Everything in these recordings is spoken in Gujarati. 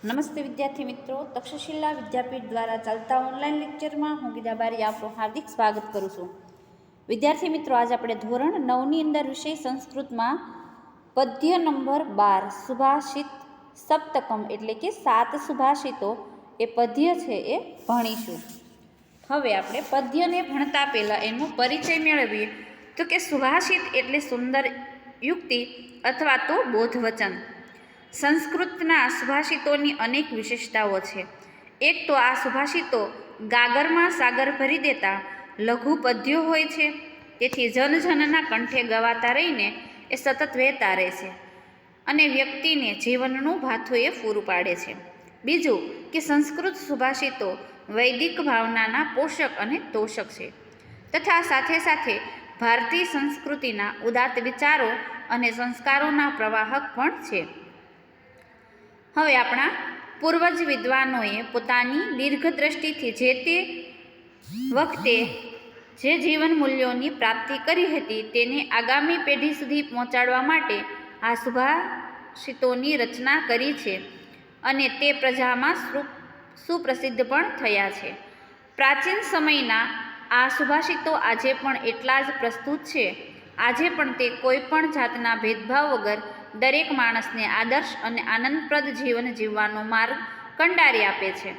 નમસ્તે વિદ્યાર્થી મિત્રો, તક્ષશિલા વિદ્યાપીઠ દ્વારા ચાલતા ઓનલાઈન લેક્ચરમાં હું ગીતા બારી આપનું હાર્દિક સ્વાગત કરું છું. વિદ્યાર્થી મિત્રો, આજે આપણે ધોરણ 9ની અંદર વિષય સંસ્કૃતમાં પદ્ય નંબર 12 સુભાષિત સપ્તકમ એટલે કે 7 સુભાષિતો એ પદ્ય છે એ ભણીશું. હવે આપણે પદ્યને ભણતા પહેલાં એનો પરિચય મેળવીએ તો કે સુભાષિત એટલે સુંદર યુક્તિ અથવા તો બોધવચન. સંસ્કૃતના સુભાષિતોની અનેક વિશેષતાઓ છે. એક તો આ સુભાષિતો ગાગરમાં સાગર ભરી દેતા લઘુ પદ્યો હોય છે, તેથી જનજનના કંઠે ગવાતા રહીને એ સતત વહેતા રહે છે અને વ્યક્તિને જીવનનું ભાથું એ પૂરું પાડે છે. બીજું કે સંસ્કૃત સુભાષિતો વૈદિક ભાવનાના પોષક અને તોષક છે તથા સાથે સાથે ભારતીય સંસ્કૃતિના ઉદાત્ત વિચારો અને સંસ્કારોના પ્રવાહક પણ છે. હવે આપણા પૂર્વજ વિદ્વાનોએ પોતાની દીર્ઘદ્રષ્ટિથી જે તે વખતે જે જીવન મૂલ્યોની પ્રાપ્તિ કરી હતી તેને આગામી પેઢી સુધી પહોંચાડવા માટે આ સુભાષિતોની રચના કરી છે અને તે પ્રજામાં સુપ્રસિદ્ધ પણ થયા છે. પ્રાચીન સમયના આ સુભાષિતો આજે પણ એટલા જ પ્રસ્તુત છે. આજે પણ તે કોઈ પણ જાતના ભેદભાવ વગર દરેક માણસને આદર્શ અને આનંદપ્રદ જીવન જીવવાનો માર્ગ કંડારી આપે છે.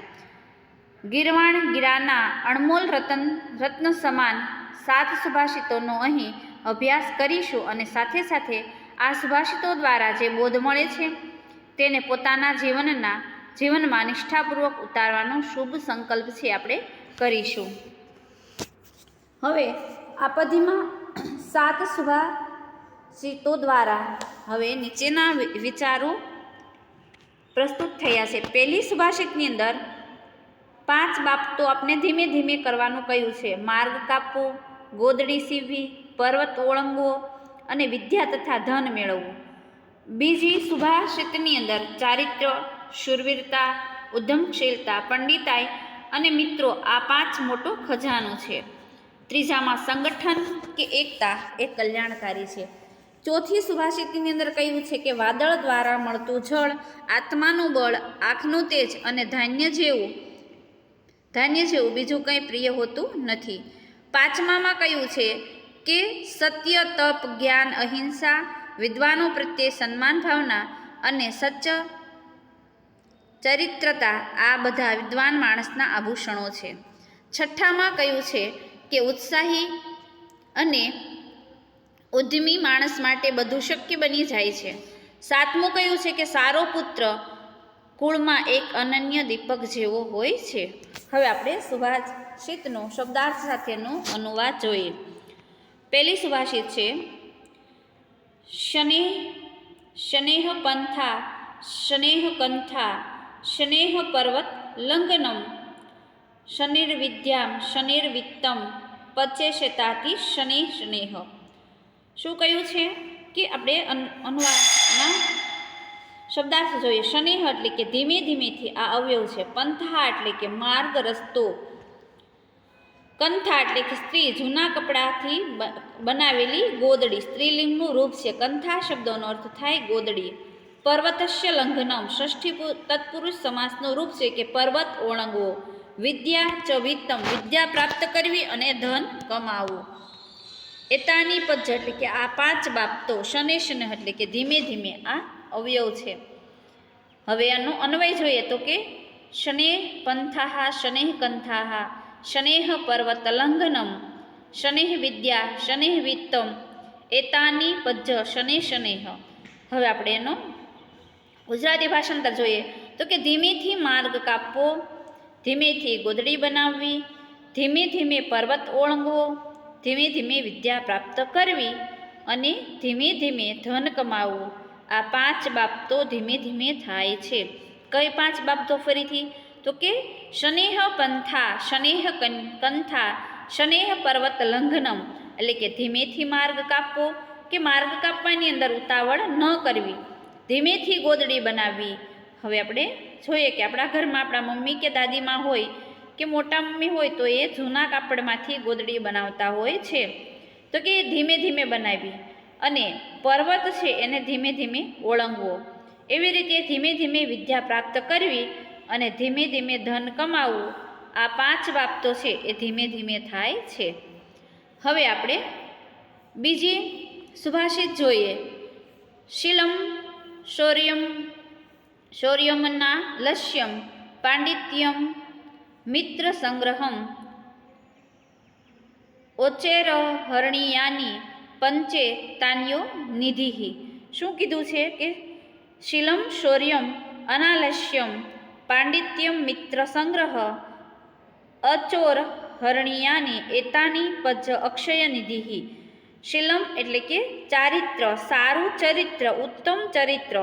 ગીરવાણ ગીરાના અણમોલ રત્ન સમાન 7 સુભાષિતોનો અહીં અભ્યાસ કરીશું અને સાથે સાથે આ સુભાષિતો દ્વારા જે બોધ મળે છે તેને પોતાના જીવનમાં નિષ્ઠાપૂર્વક ઉતારવાનો શુભ સંકલ્પ છે આપણે કરીશું. હવે આ પદ્યમાં 7 સુભાષિતો દ્વારા હવે નીચેના વિચારો પ્રસ્તુત થયા છે. પહેલી સુભાષિતની અંદર 5 બાબતો આપણે ધીમે ધીમે કરવાનું કહ્યું છે. માર્ગ કાપવો, ગોદડી સીવવી, પર્વત ઓળંગવો અને વિદ્યા તથા ધન મેળવવું. બીજી સુભાષિતની અંદર ચારિત્ર્ય, શૂરવીરતા, ઉદ્યમશીલતા, પંડિતાઈ અને મિત્રો આ 5 મોટો ખજાનો છે. ત્રીજામાં સંગઠન કે એકતા એ કલ્યાણકારી છે. ચોથી સુભાષિતની અંદર કહ્યું છે કે વાદળ દ્વારા મળતું જળ, આત્માનું બળ, આંખનું તેજ અને ધાન્ય જેવું બીજું કંઈ પ્રિય હોતું નથી. પાંચમામાં કહ્યું છે કે સત્ય, તપ, જ્ઞાન, અહિંસા, વિદ્વાનો પ્રત્યે સન્માન ભાવના અને ચરિત્રતા આ બધા વિદ્વાન માણસના આભૂષણો છે. છઠ્ઠામાં કહ્યું છે કે ઉત્સાહી અને ઉદ્યમી માણસ માટે બધું શક્ય બની જાય છે. સાતમું કહ્યું છે કે સારો પુત્ર કુળમાં એક અનન્ય દીપક જેવો હોય છે. હવે આપણે સુભાષિતનો શબ્દાર્થ સાથેનો અનુવાદ જોઈએ. પહેલી સુભાષિત છે શનેહ પંથા શનેહ કંથા શનેહ પર્વત લંઘનમ શનિર્વિદ્યામ શનિર્વિત્તમ પચેશતાથી શનેહ. શું કહ્યું છે કે આપણે અનુવાદના શબ્દાર્થ જોઈએ. શનેહ એટલે કે ધીમે ધીમેથી આ અવયવ છે. પંથા એટલે કે માર્ગ, રસ્તો. કંથા એટલે કે સ્ત્રી, જૂના કપડાથી બનાવેલી ગોદડી, સ્ત્રીલિંગનું રૂપ છે. કંથા શબ્દોનો અર્થ થાય ગોદડી. પર્વતસ્ય લંઘનમ ષષ્ઠી તત્પુરુષ સમાસનું રૂપ છે કે પર્વત ઓળંગવો. વિદ્યા ચ વિત્તમ વિદ્યા પ્રાપ્ત કરવી અને ધન કમાવવું. એતાની પદ્ય એટલે કે આ 5 બાબતો, શનેહ એટલે કે ધીમે ધીમે આ અવયવ છે. હવે આનો અન્વય જોઈએ તો કે શનેહ પંથાહ શનેહ કંથાહ શનેહ પર્વત લંઘનમ શનેહ વિદ્યા શનેહ વિત્તમ એતાની પદ્ય શનેહ. હવે આપણે એનો ગુજરાતી ભાષાંતર જોઈએ તો કે ધીમેથી માર્ગ કાપવો, ધીમેથી ગોદડી બનાવવી, ધીમે ધીમે પર્વત ઓળંગવો, ધીમે ધીમે વિદ્યા પ્રાપ્ત કરવી અને ધીમે ધીમે ધન કમાવવું. આ 5 બાબતો ધીમે ધીમે થાય છે. કઈ 5 બાબતો ફરીથી તો કે શનેહ પંથા શનેહ કંથા શનેહ પર્વત લંઘનમ એટલે કે ધીમેથી માર્ગ કાપવો કે માર્ગ કાપવાની અંદર ઉતાવળ ન કરવી, ધીમેથી ગોદડી બનાવવી. હવે આપણે જોઈએ કે આપણા ઘરમાં આપણા મમ્મી કે દાદીમાં હોય કે મોટા મમ્મી હોય તો એ જૂના કાપડમાંથી ગોદડી બનાવતા હોય છે તો કે ધીમે ધીમે બનાવી અને પર્વત છે એને ધીમે ધીમે ઓળંગવો. એવી રીતે ધીમે ધીમે વિદ્યા પ્રાપ્ત કરવી અને ધીમે ધીમે ધન કમાવવું, આ 5 બાબતો છે એ ધીમે ધીમે થાય છે. હવે આપણે બીજી સુભાષિત જોઈએ. શીલમ શૌર્યમના લસ્યમ પાંડિત્યમ મિત્ર સંગ્રહમ ઓચેર હરણિયાની પંચે તાન્યો નિધિ. શું કીધું છે કે શીલમ શૌર્યમ અનાલસ્યમ પાંડિત્યમ મિત્ર સંગ્રહ અચોર હરણિયાની એતાની પજ અક્ષય નિધિ. શીલમ એટલે કે ચારિત્ર, સારું ચરિત્ર, ઉત્તમ ચરિત્ર.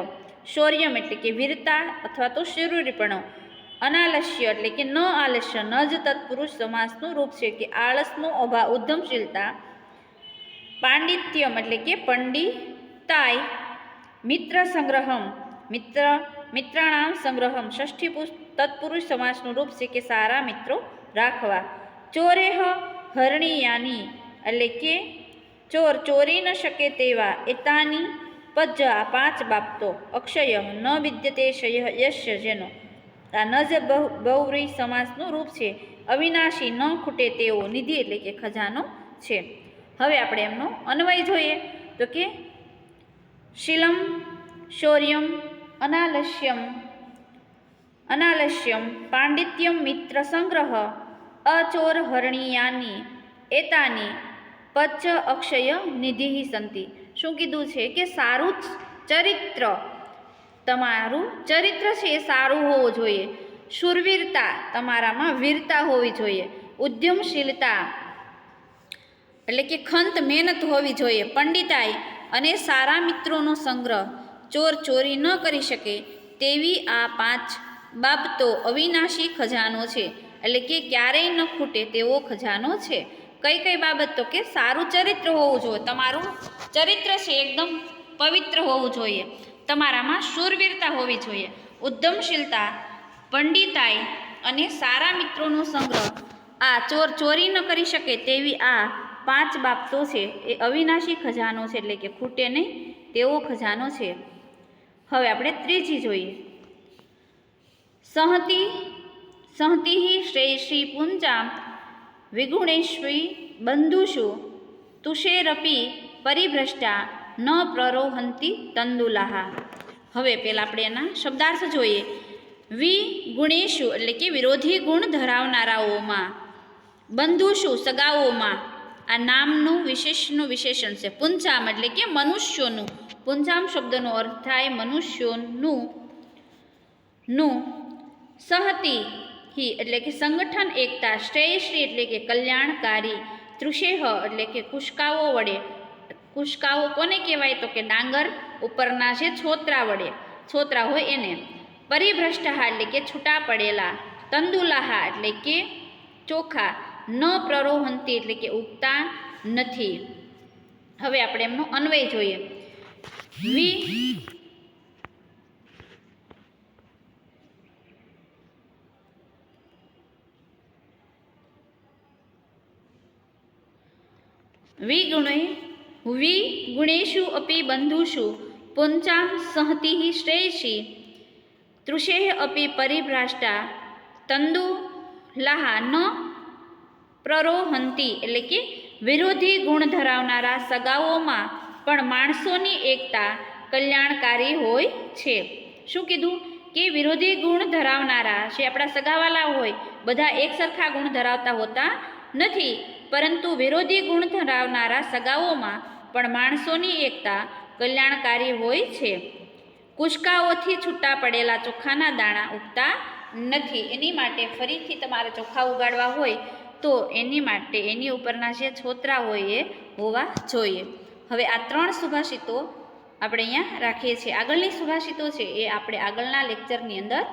શૌર્યમ એટલે કે વીરતા અથવા તો શૂરવીરપણો. અનાલસ્ય એટલે કે ન આલસ્ય, ન જ તત્પુરુષ સમાસનું રૂપ છે કે આળસનો અભાવ, ઉદ્યમશીલતા. પાંડિત્યમ એટલે કે પંડિતાય. મિત્ર સંગ્રહમ મિત્રાણામ સંગ્રહમ, ષષ્ઠી તત્પુરુષ સમાસનું રૂપ છે કે સારા મિત્રો રાખવા. ચોરેહ હરણિયાની એટલે કે ચોર ચોરી ન શકે તેવા. એતાની પજ આ 5 બાબતો. અક્ષય ન વિદ્યતે શય યશ્ય જેનો, આ ન જ બહુવ્રીહી સમાસનું રૂપ છે. અવિનાશી ન ખૂટે તેવો. નિધિ એટલે કે ખજાનો છે. હવે આપણે એમનો અન્વય જોઈએ તો કે શીલમ શૌર્યમ અનાલસ્યમ પાંડિત્યમ મિત્ર સંગ્રહ અચોર હરણિયાની એતાની પચ અક્ષય નિધિ સંતિ. શું કીધું છે કે સારું ચરિત્ર, તમારું ચરિત્ર છે એ સારું હોવું જોઈએ. શૂરવીરતા, તમારામાં વીરતા હોવી જોઈએ. ઉદ્યમશીલતા એટલે કે ખંત મહેનત હોવી જોઈએ. પંડિતાઈ અને સારા મિત્રોનો સંગ્રહ. ચોર ચોરી ન કરી શકે તેવી આ 5 બાબતો અવિનાશી ખજાનો છે, એટલે કે ક્યારેય ન ખૂટે તેવો ખજાનો છે. કઈ કઈ બાબત તો કે સારું ચરિત્ર હોવું જોઈએ, તમારું ચરિત્ર છે એકદમ પવિત્ર હોવું જોઈએ. તમારામાં શૂરવીરતા હોવી જોઈએ. ઉદ્યમશીલતા, પંડિતાઈ અને સારા મિત્રોનો સંગ્રહ. આ ચોર ચોરી ન કરી શકે તેવી આ 5 બાબતો છે એ અવિનાશી ખજાનો છે, એટલે કે ખૂટે નહીં તેવો ખજાનો છે. હવે આપણે ત્રીજી જોઈએ. સંહતિ શ્રેયસી પુંજા વિગુણેશ્વી બંધુષુ તુષેરપી પરિભ્રષ્ટા ન પ્રરોહંતી તંદુલાહા. હવે પહેલાં આપણે એના શબ્દાર્થ જોઈએ. વિગુણેશુ એટલે કે વિરોધી ગુણ ધરાવનારાઓમાં, બંધુષુ સગાઓમાં, આ નામનું વિશેષનું વિશેષણ છે. પુંજામ એટલે કે મનુષ્યોનું. પુંજામ શબ્દનો અર્થ થાય મનુષ્યોનું. સહતિ હિ એટલે કે સંગઠન, એકતા. શ્રેયશ્રી એટલે કે કલ્યાણકારી. તૃષેહ એટલે કે કુશકાઓ વડે. કુશકાઓ કોને કહેવાય તો કે ડાંગર ઉપરના જે છોતરા વડે, છોતરા હોય એને. પરિભ્રષ્ટા એટલે કે છૂટા પડેલા. તંદુલાહા એટલે કે ચોખા. ન પ્રરોહંતી એટલે કે ઉગતા નથી. હવે આપણે એમનો અન્વય જોઈએ. વિગુણેષુ અપી બંધુષુ પુંચાં સંહતિ શ્રેયસી તૃષેઃ અપી પરિભ્રાષ્ટા તંદુલાહા ન પ્રરોહંતી એટલે કે વિરોધી ગુણ ધરાવનારા સગાઓમાં પણ માણસોની એકતા કલ્યાણકારી હોય છે. શું કીધું કે વિરોધી ગુણ ધરાવનારા જે આપણા સગાવાલા હોય બધા એક સરખા ગુણ ધરાવતા હોતા નથી, પરંતુ વિરોધી ગુણ ધરાવનારા સગાઓમાં પણ માણસોની એકતા કલ્યાણકારી હોય છે. કુશકાઓથી છૂટા પડેલા ચોખાના દાણા ઉગતા નથી. એની માટે ફરીથી તમારે ચોખા ઉગાડવા હોય તો એની માટે એની ઉપરના જે છોતરા હોય એ હોવા જોઈએ. હવે આ 3 સુભાષિતો આપણે અહીંયા રાખીએ છીએ. આગળની સુભાષિતો છે એ આપણે આગળના લેક્ચરની અંદર